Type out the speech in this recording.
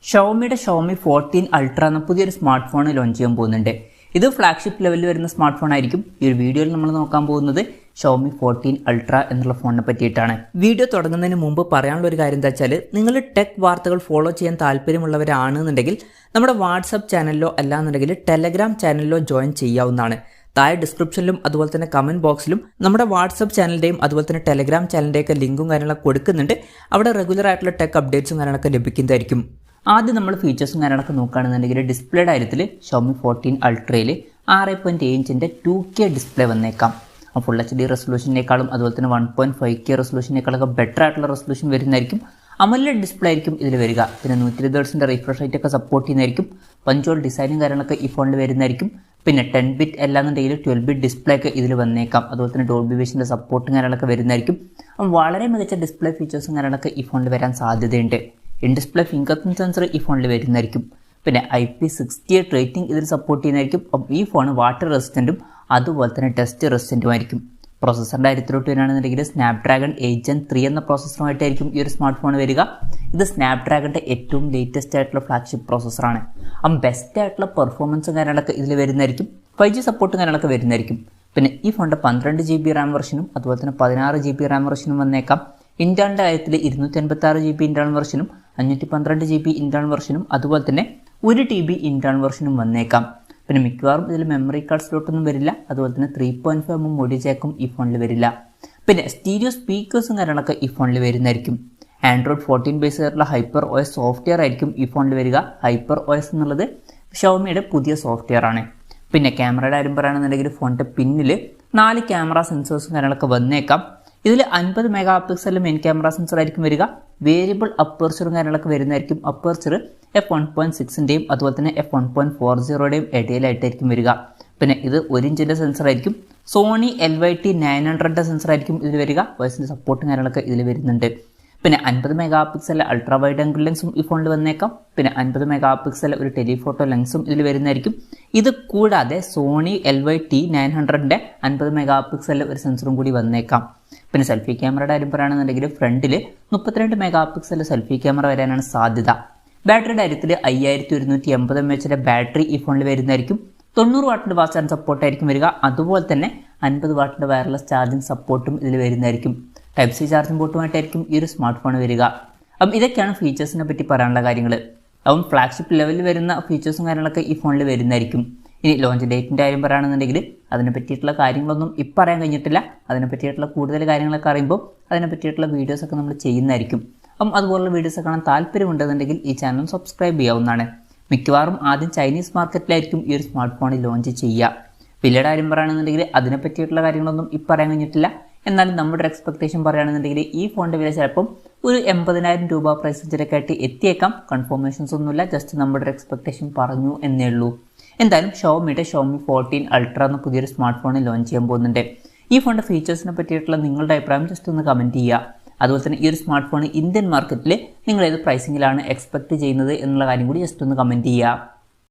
ഷവോമിയുടെ Xiaomi 14 ultra എന്ന പുതിയൊരു smart phone launch ചെയ്യാൻ പോകുന്നുണ്ട്. ഇത് ഫ്ലാഗ്ഷിപ്പ് ലെവലിൽ വരുന്ന സ്മാർട്ട് ഫോൺ ആയിരിക്കും. ഈ ഒരു വീഡിയോയിൽ നമ്മൾ നോക്കാൻ പോകുന്നത് ഷവോമി 14 അൾട്ര എന്നുള്ള ഫോണിനെ പറ്റിയിട്ടാണ്. വീഡിയോ തുടങ്ങുന്നതിന് മുമ്പ് പറയാനുള്ള ഒരു കാര്യം എന്താ വെച്ചാൽ, നിങ്ങൾ ടെക് വാർത്തകൾ ഫോളോ ചെയ്യാൻ താല്പര്യമുള്ളവരാണെന്നുണ്ടെങ്കിൽ നമ്മുടെ വാട്സപ്പ് ചാനലിലോ അല്ലാന്നുണ്ടെങ്കിൽ ടെലഗ്രാം ചാനലിലോ ജോയിൻ ചെയ്യാവുന്നതാണ്. താഴെ ഡിസ്ക്രിപ്ഷനിലും അതുപോലെ തന്നെ കമൻറ്റ് ബോക്സിലും നമ്മുടെ വാട്സപ്പ് ചാനലിൻ്റെയും അതുപോലെ തന്നെ ടെലഗ്രാം ചാനലിൻ്റെയൊക്കെ ലിങ്കും കാര്യങ്ങളൊക്കെ കൊടുക്കുന്നുണ്ട്. അവിടെ റെഗുലർ ആയിട്ടുള്ള ടെക് അപ്ഡേറ്റ്സും കാര്യങ്ങളൊക്കെ ലഭിക്കുന്നതായിരിക്കും. ആദ്യം നമ്മൾ ഫീച്ചേഴ്സും കാര്യങ്ങളൊക്കെ നോക്കുകയാണെന്നുണ്ടെങ്കിൽ ഡിസ്പ്ലേയുടെ കാര്യത്തിൽ ഷവോമി 14 അൾട്രയിൽ 6.7 ഇഞ്ചിൻ്റെ 2K ഡിസ്പ്ലേ വന്നേക്കാം. ഫുൾ HD റെസൊല്യൂഷനേക്കാളും അതുപോലെ തന്നെ 1.5K റെസൊല്യൂഷനേക്കാളൊക്കെ ബെറ്റർ ആയിട്ടുള്ള റെസൊല്യൂഷൻ വരുന്നതായിരിക്കും. AMOLED ഡിസ്പ്ലേ ആയിരിക്കും ഇതിൽ വരിക. പിന്നെ 120 ഹെർട്സിൻ്റെ റിഫ്രഷ് റേറ്റ് ഒക്കെ സപ്പോർട്ട് ചെയ്യുന്നതായിരിക്കും. പഞ്ചോൾ ഡിസൈനും കാര്യങ്ങളൊക്കെ ഈ ഫോണിൽ വരുന്നതായിരിക്കും. പിന്നെ 10 ബിറ്റ് അല്ലാന്നുണ്ടെങ്കിൽ 12 ബിറ്റ് ഡിസ്പ്ലേ ഒക്കെ ഇതിൽ വന്നേക്കാം. അതുപോലെ തന്നെ ഡോൾബി വിഷൻ്റെ സപ്പോർട്ടും കാര്യങ്ങളൊക്കെ വരുന്നതായിരിക്കും. വളരെ മികച്ച ഡിസ്പ്ലേ ഫീച്ചേഴ്സും കാര്യങ്ങളൊക്കെ ഈ ഫോണിൽ വരാൻ സാധ്യതയുണ്ട്. In display finger print sensor ഈ ഫോണിൽ വരുന്നതായിരിക്കും. പിന്നെ IP68 റേറ്റിംഗ് ഇതിൽ സപ്പോർട്ട് ചെയ്യുന്നതായിരിക്കും. ഈ ഫോൺ വാട്ടർ റെസിസ്റ്റൻറ്റും അതുപോലെ തന്നെ ഡസ്റ്റ് റെസിസ്റ്റൻറ്റുമായിരിക്കും. പ്രോസസ്സറിൻ്റെ കാര്യത്തിലോട്ട് വരികയാണെന്നുണ്ടെങ്കിൽ സ്നാപ്ഡ്രാഗൺ 8 Gen 3 എന്ന പ്രോസസ്സറുമായിട്ടായിരിക്കും ഈ ഒരു സ്മാർട്ട് ഫോൺ വരിക. ഇത് സ്നാപ്ഡ്രാഗണിൻ്റെ ഏറ്റവും ലേറ്റസ്റ്റ് ആയിട്ടുള്ള ഫ്ലാഗ്ഷിപ്പ് പ്രോസസ്സറാണ്. ബെസ്റ്റ് ആയിട്ടുള്ള പെർഫോമൻസും കാര്യങ്ങളൊക്കെ ഇതിൽ വരുന്നതായിരിക്കും. 5G സപ്പോർട്ടും കാര്യങ്ങളൊക്കെ വരുന്നതായിരിക്കും. പിന്നെ ഈ ഫോണിൻ്റെ 12 GB റാം വെർഷനും അതുപോലെ തന്നെ 16 GB റാം വെർഷനും വന്നേക്കാം. ഇന്റേണലിൻ്റെ കാര്യത്തിൽ 256 GB ഇന്റേണൽ വെർഷനും 512 GB ഇന്റേണൽ വെർഷനും അതുപോലെ തന്നെ 1 TB ഇന്റേണൽ വെർഷനും വന്നേക്കാം. പിന്നെ മിക്കവാറും ഇതിൽ മെമ്മറി കാർഡ് സ്ലോട്ടൊന്നും വരില്ല. അതുപോലെ തന്നെ 3.5mm ഓഡിയോ ജാക്കും ഈ ഫോണിൽ വരില്ല. പിന്നെ സ്റ്റീരിയോ സ്പീക്കേഴ്സും കാര്യങ്ങളൊക്കെ ഈ ഫോണിൽ വരുന്നതായിരിക്കും. Android 14 ബേസ് ആയിട്ടുള്ള HyperOS സോഫ്റ്റ്വെയർ ആയിരിക്കും ഈ ഫോണിൽ വരിക. HyperOS എന്നുള്ളത് ഷവോമിയുടെ പുതിയ സോഫ്റ്റ്വെയർ ആണ്. പിന്നെ ക്യാമറയുടെ കാര്യം പറയുകയാണെന്നുണ്ടെങ്കിൽ ഫോണിൻ്റെ പിന്നിൽ 4 ക്യാമറ സെൻസേഴ്സും കാര്യങ്ങളൊക്കെ വന്നേക്കാം. ഇതിൽ 50 മെഗാ പിക്സലിൽ മെയിൻ ക്യാമറ സെൻസർ ആയിരിക്കും വരിക. വേരിയബിൾ അപ്പേർച്ചറും കാര്യങ്ങളൊക്കെ വരുന്നതായിരിക്കും. അപ്പേർച്ചർ f1.6ൻ്റെയും അതുപോലെ തന്നെ f1.40യുടെയും ഇടയിലായിട്ടായിരിക്കും വരിക. പിന്നെ ഇത് 1 ഇഞ്ചിൻ്റെ സെൻസർ ആയിരിക്കും. സോണി LYT 900 സെൻസർ ആയിരിക്കും ഇതിൽ വരിക. വോയിസിൻ്റെ സപ്പോർട്ടും കാര്യങ്ങളൊക്കെ ഇതിൽ വരുന്നുണ്ട്. പിന്നെ 50 mega pixel ultra wide angle ലെൻസും ഈ ഫോണിൽ വന്നേക്കാം. പിന്നെ 50 മെഗാ പിക്സൽ ഒരു ടെലിഫോട്ടോ ലെൻസും ഇതിൽ വരുന്നതായിരിക്കും. ഇത് കൂടാതെ സോണി LYT 900ൻ്റെ 50 മെഗാ പിക്സൽ ഒരു സെൻസറും കൂടി വന്നേക്കാം. പിന്നെ സെൽഫി ക്യാമറയുടെ കാര്യം പറയുകയാണെന്നുണ്ടെങ്കിൽ ഫ്രണ്ടിൽ 32 മെഗാ പിക്സൽ സെൽഫി ക്യാമറ വരാനാണ് സാധ്യത. ബാറ്ററിയുടെ കാര്യത്തിൽ 5180 mAh ബാറ്ററി ഈ ഫോണിൽ വരുന്നതായിരിക്കും. 90 വാട്ടിൻ്റെ ഫാസ്റ്റ് ചാർജ് സപ്പോർട്ടായിരിക്കും വരിക. അതുപോലെ തന്നെ 50 വാട്ടിൻ്റെ വയർലെസ് ചാർജിങ് സപ്പോർട്ടും ഇതിൽ വരുന്നതായിരിക്കും. Type-C ചാർജിംഗ് പോർട്ടുമായിട്ടായിരിക്കും ഈ ഒരു സ്മാർട്ട് ഫോൺ വരിക. ഇതൊക്കെയാണ് ഫീച്ചേഴ്സിനെ പറ്റി പറയാനുള്ള കാര്യങ്ങൾ. ഫ്ലാഗ്ഷിപ്പ് ലെവലിൽ വരുന്ന ഫീച്ചേഴ്സും കാര്യങ്ങളൊക്കെ ഈ ഫോണിൽ വരുന്നതായിരിക്കും. ഇനി ലോഞ്ച് ഡേറ്റിൻ്റെ കാര്യം പറയുകയാണെന്നുണ്ടെങ്കിൽ അതിനെ പറ്റിയിട്ടുള്ള കാര്യങ്ങളൊന്നും ഇപ്പം പറയാൻ കഴിഞ്ഞിട്ടില്ല. അതിനെ പറ്റിയിട്ടുള്ള കൂടുതൽ കാര്യങ്ങളൊക്കെ അറിയുമ്പോൾ അതിനെ പറ്റിയിട്ടുള്ള വീഡിയോസൊക്കെ നമ്മൾ ചെയ്യുന്നതായിരിക്കും. അതുപോലുള്ള വീഡിയോസ് കാണാൻ താല്പര്യമുണ്ടെന്നുണ്ടെങ്കിൽ ഈ ചാനൽ സബ്സ്ക്രൈബ് ചെയ്യാവുന്നതാണ്. മിക്കവാറും ആദ്യം ചൈനീസ് മാർക്കറ്റിലായിരിക്കും ഈ ഒരു സ്മാർട്ട് ഫോൺ ലോഞ്ച് ചെയ്യുക. വിലയുടെ കാര്യം പറയുകയാണെന്നുണ്ടെങ്കിൽ അതിനെ പറ്റിയിട്ടുള്ള കാര്യങ്ങളൊന്നും ഇപ്പം പറയാൻ കഴിഞ്ഞിട്ടില്ല. എന്നാലും നമ്മുടെ എക്സ്പെക്ടേഷൻ പറയുകയാണെന്നുണ്ടെങ്കിൽ ഈ ഫോണിൻ്റെ വില ചിലപ്പം ഒരു 80,000 രൂപ പ്രൈസ് റേഞ്ചിലേക്കായിട്ട് എത്തിയേക്കാം. കൺഫർമേഷൻസ് ഒന്നുമില്ല, ജസ്റ്റ് നമ്മുടെ എക്സ്പെക്ടേഷൻ പറഞ്ഞു എന്നേ ഉള്ളൂ. എന്തായാലും ഷവോമിയുടെ ഷവോമി 14 അൾട്ര എന്ന പുതിയൊരു സ്മാർട്ട് ഫോൺ ലോഞ്ച് ചെയ്യാൻ പോകുന്നുണ്ട്. ഈ ഫോണിൻ്റെ ഫീച്ചേഴ്സിനെ പറ്റിയിട്ടുള്ള നിങ്ങളുടെ അഭിപ്രായം ജസ്റ്റ് ഒന്ന് കമൻറ്റ് ചെയ്യുക. അതുപോലെ തന്നെ ഈ ഒരു സ്മാർട്ട് ഫോൺ ഇന്ത്യൻ മാർക്കറ്റിൽ നിങ്ങൾ ഏത് പ്രൈസിങ്ങിലാണ് എക്സ്പെക്ട് ചെയ്യുന്നത് എന്നുള്ള കാര്യം കൂടി ജസ്റ്റ് ഒന്ന് കമൻറ്റ് ചെയ്യുക.